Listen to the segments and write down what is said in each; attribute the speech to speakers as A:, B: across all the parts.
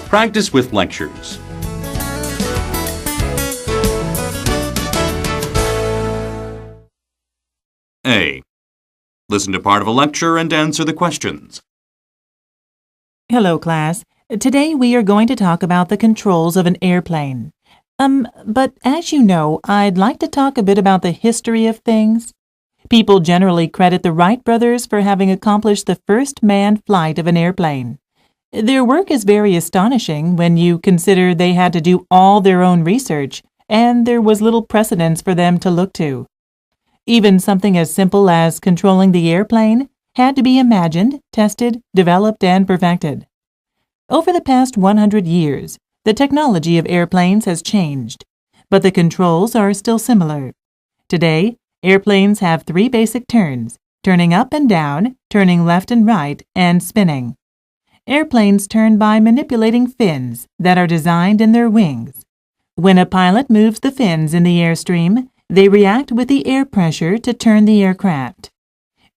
A: Practice with lectures. A. Listen to part of a lecture and answer the questions.
B: Hello, class. Today we are going to talk about the controls of an airplane. But as you know, I'd like to talk a bit about the history of things. People generally credit the Wright brothers for having accomplished the first manned flight of an airplane. Their work is very astonishing when you consider they had to do all their own research, and there was little precedence for them to look to. Even something as simple as controlling the airplane had to be imagined, tested, developed, and perfected. Over the past 100 years, the technology of airplanes has changed, but the controls are still similar. Today, airplanes have three basic turns: turning up and down, turning left and right, and spinning. Airplanes turn by manipulating fins that are designed in their wings. When a pilot moves the fins in the airstream, they react with the air pressure to turn the aircraft.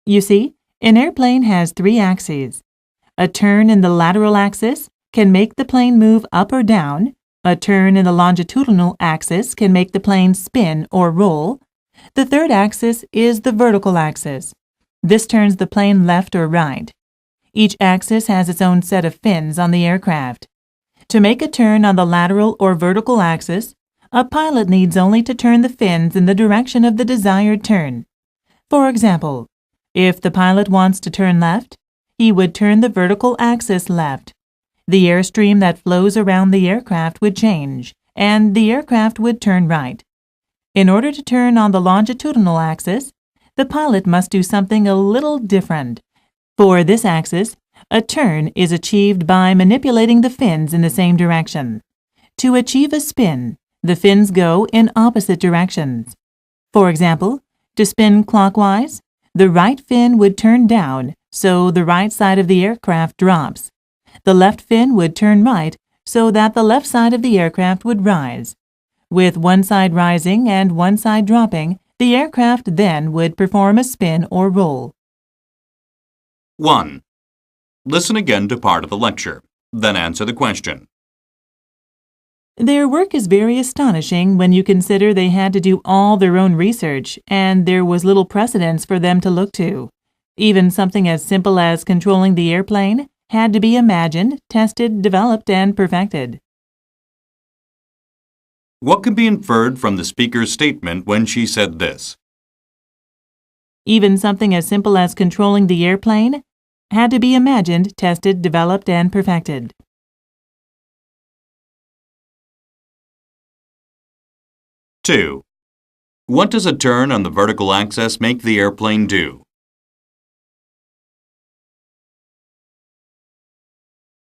B: You see, an airplane has three axes. A turn in the lateral axis can make the plane move up or down. A turn in the longitudinal axis can make the plane spin or roll. The third axis is the vertical axis. This turns the plane left or right. Each axis has its own set of fins on the aircraft. To make a turn on the lateral or vertical axis, a pilot needs only to turn the fins in the direction of the desired turn. For example, if the pilot wants to turn left, he would turn the vertical axis left. The airstream that flows around the aircraft would change, and the aircraft would turn right. In order to turn on the longitudinal axis, the pilot must do something a little different. For this axis, a turn is achieved by manipulating the fins in the same direction. To achieve a spin, the fins go in opposite directions. For example, to spin clockwise, the right fin would turn down, so the right side of the aircraft drops. The left fin would turn right, so that the left side of the aircraft would rise. With one side rising and one side dropping, the aircraft then would perform a spin or roll.
A: 1. Listen again to part of the lecture, then answer the question.
B: Their work is very astonishing when you consider they had to do all their own research, and there was little precedence for them to look to. Even something as simple as controlling the airplane had to be imagined, tested, developed, and perfected.
A: What can be inferred from the speaker's statement when she said this?
B: Even something as simple as controlling the airplane had to be imagined, tested, developed, and perfected.
A: 2. What does a turn on the vertical axis make the airplane do?